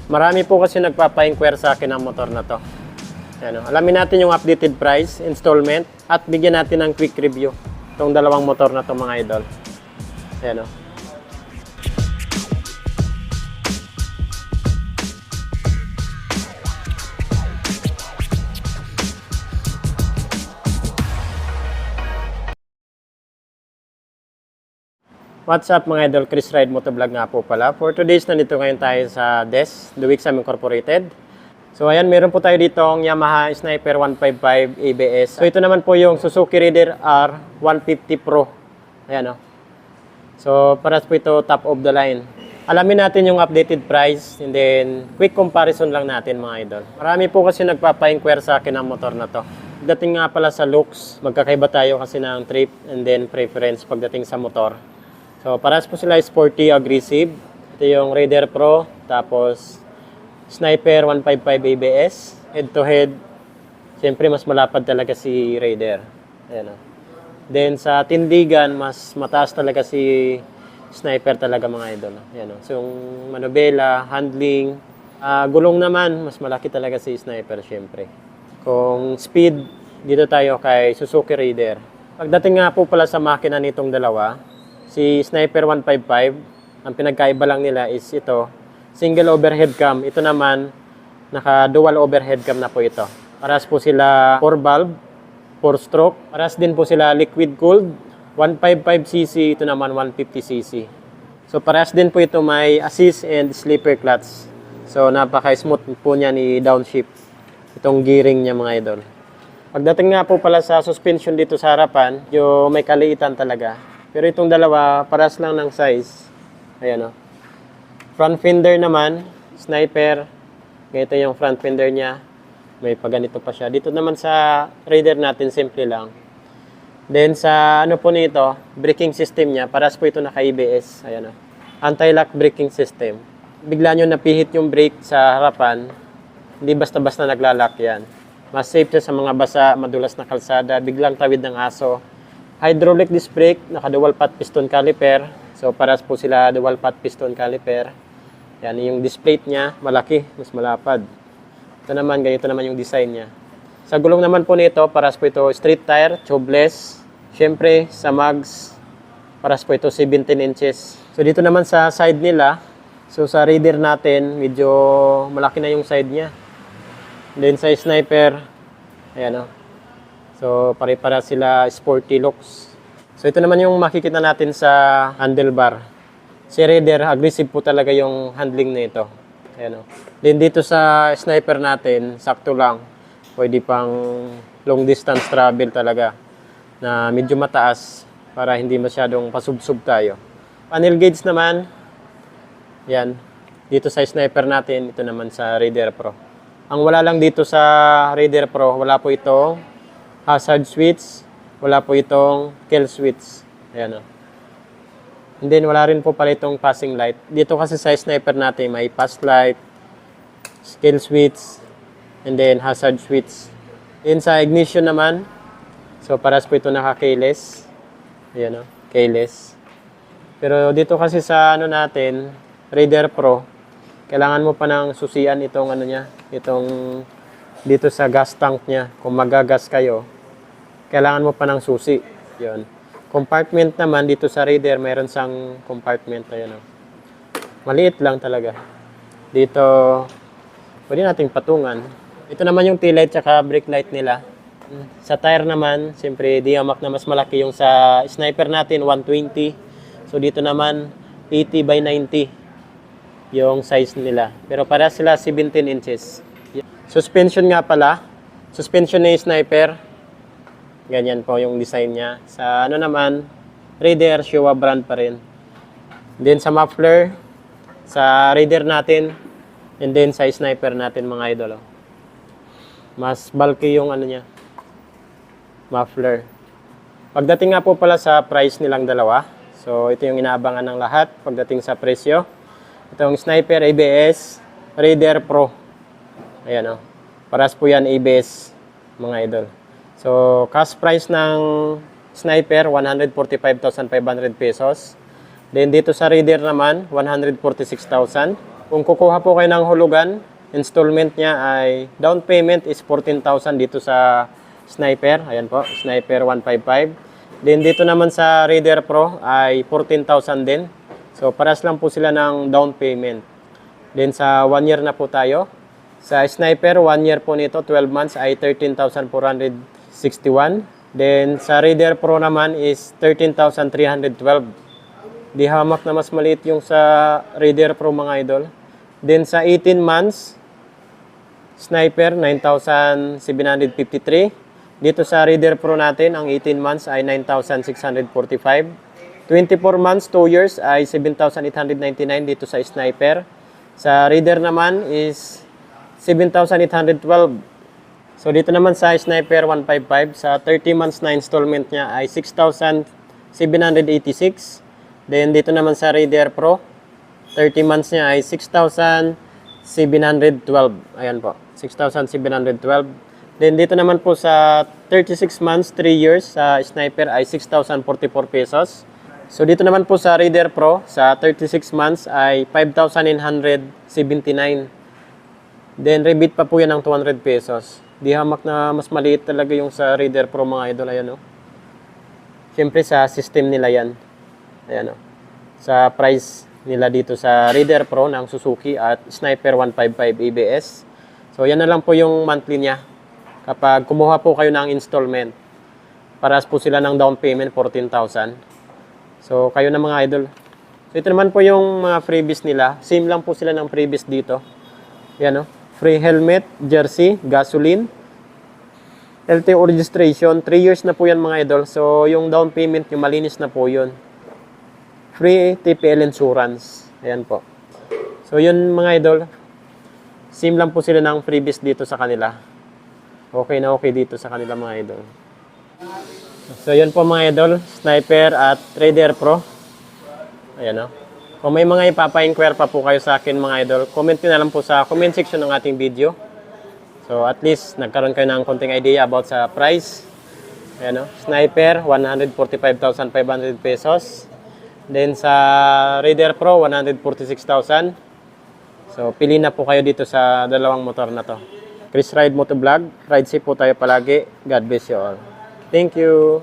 Marami po kasi nagpapa-inquire sa akin ng motor na to. Ayan, alamin natin yung updated price, installment, at bigyan natin ng quick review itong dalawang motor na to mga idol. Ayan o. What's up mga idol, Chris Ride Motovlog nga po pala. For today's nandito ngayon tayo sa DES, Duwixam Incorporated. So ayan, meron po tayo dito ang Yamaha Sniper 155 ABS. So ito naman po yung Suzuki Raider R 150 Pro. Ayan o. So paras po ito top of the line. Alamin natin yung updated price and then quick comparison lang natin mga idol. Marami po kasi nagpapa-inquire sa akin ng motor na to. Pagdating nga pala sa looks, magkakaiba tayo kasi ng trip and then preference pagdating sa motor. So, paras po sila sporty, aggressive. Ito yung Raider Pro, tapos Sniper 155 ABS. Head to head, siyempre mas malapad talaga si Raider. Ayan o. Then sa tindigan, mas mataas talaga si Sniper talaga mga idol. Ayan o. So, yung manobela, handling, gulong naman, mas malaki talaga si Sniper siyempre. Kung speed, dito tayo kay Suzuki Raider. Pagdating nga po pala sa makina nitong dalawa, si Sniper 155, ang pinagkaiba lang nila is ito, single overhead cam. Ito naman, naka-dual overhead cam na po ito. Paras po sila 4 valve, 4 stroke. Paras din po sila liquid cooled, 155cc, ito naman 150cc. So paras din po ito may assist and slipper clutch. So napaka-smooth po niya ni downshift. Itong gearing niya mga idol. Pagdating nga po pala sa suspension dito sa harapan, yung may kaliitan talaga. Pero itong dalawa, paras lang ng size. Ayan o. Front fender naman, Sniper. Ganito yung front fender niya. May paganito pa siya. Dito naman sa Raider natin, simple lang. Then sa ano po nito, braking system niya, paras po ito naka-ABS. Ayan o. Anti-lock braking system. Bigla nyo napihit yung brake sa harapan, hindi basta-basta naglalak yan. Mas safe siya sa mga basa, madulas na kalsada, biglang tawid ng aso. Hydraulic disc brake, naka-dual pot piston caliper. So, paras po sila dual pot piston caliper. Yan, yung disc plate niya, malaki, mas malapad. Ito naman, ganito naman yung design niya. Sa gulong naman po nito, paras po ito street tire, tubeless. Siyempre, sa mags, paras po ito 17 inches. So, dito naman sa side nila, so sa Raider natin, medyo malaki na yung side niya. Then sa Sniper, ayan o. So, pare-para sila sporty looks. So, ito naman yung makikita natin sa handlebar. Si Raider, aggressive po talaga yung handling nito. Ayan o. Then, dito sa Sniper natin, sakto lang. Pwede pang long distance travel talaga na medyo mataas para hindi masyadong pasubsob tayo. Panel gauge naman, yan. Dito sa Sniper natin, ito naman sa Raider Pro. Ang wala lang dito sa Raider Pro, wala po itong hazard switch, wala po itong kill switch. Ayan o. And then wala rin po pala itong passing light. Dito kasi sa Sniper natin may pass light, kill switch, and then hazard switch. Then sa ignition naman, so paras po ito naka-keyless. Ayan o, keyless. Pero dito kasi sa ano natin, Raider Pro, kailangan mo pa ng susian itong ano niya, itong dito sa gas tank niya. Kung magagas kayo, kailangan mo pa ng susi. Yun. Compartment naman, dito sa Raider, mayroon sang compartment. Ayan o. Maliit lang talaga. Dito, pwede nating patungan. Ito naman yung tail light tsaka brake light nila. Sa tire naman, siyempre, diamak na mas malaki yung sa Sniper natin, 120. So, dito naman, 80 by 90 yung size nila. Pero para sila 17 inches. Suspension nga pala. Suspension ni Sniper. Ganyan po yung design niya. Sa ano naman, Raider, Showa brand pa rin. Then sa muffler, sa Raider natin, and then sa Sniper natin mga idol. Mas bulky yung ano niya, muffler. Pagdating nga po pala sa price nilang dalawa, so ito yung inaabangan ng lahat pagdating sa presyo. Itong Sniper ABS, Raider Pro. Ayan o. Paras po yan ABS mga idol. So, cash price ng Sniper, 145,500 pesos. Then, dito sa Raider naman, 146,000. Kung kukuha po kayo ng hulugan, installment niya ay down payment is 14,000 dito sa Sniper. Ayan po, Sniper 155. Then dito naman sa Raider Pro ay 14,000 din. So paras lang po sila ng down payment. Then sa 1 year na po tayo. Sa Sniper, 1 year po nito, 12 months ay 13,461. Then sa Raider Pro naman is 13,312. Di hamak na mas maliit yung sa Raider Pro mga idol. Then sa 18 months, Sniper 9,753. Dito sa Raider Pro natin, ang 18 months ay 9,645. 24 months, 2 years ay 7,899 dito sa Sniper. Sa Raider naman is 7,812. So dito naman sa Sniper 155, sa 30 months na installment niya ay 6,786. Then dito naman sa Raider Pro, 30 months niya ay 6,712. Ayan po, 6,712. Then dito naman po sa 36 months, 3 years sa Sniper ay 6,044 pesos. So dito naman po sa Raider Pro, sa 36 months ay 5,979. Then rebate pa po yan ng 200 pesos. Di hamak na mas maliit talaga yung sa Raider Pro mga idol. Ayan o. Siyempre sa system nila yan. Ayan o. Sa price nila dito sa Raider Pro ng Suzuki at Sniper 155 ABS. So yan na lang po yung monthly niya. Kapag kumuha po kayo ng installment, paras po sila ng down payment 14,000. So kayo na mga idol. So ito naman po yung mga freebies nila. Same lang po sila ng freebies dito. Yan o. Free helmet, jersey, gasoline, LTO registration. 3 years na po yan mga idol. So yung down payment nyo, malinis na po yun. Free TPL insurance. Ayan po. So yun mga idol. Same lang po sila ng freebies dito sa kanila. Okay na okay dito sa kanila mga idol. So yun po mga idol. Sniper at Raider Pro. Ayan o. Kung may mga ipapa-inquire pa po kayo sa akin mga idol, comment nyo na lang po sa comment section ng ating video. So at least nagkaroon kayo ng konting idea about sa price. Ayan o. Sniper, 145,500 pesos. Then sa Raider Pro, 146,000. So pili na po kayo dito sa dalawang motor na to. Chris Ride Motovlog. Ride safe po tayo palagi. God bless you all. Thank you.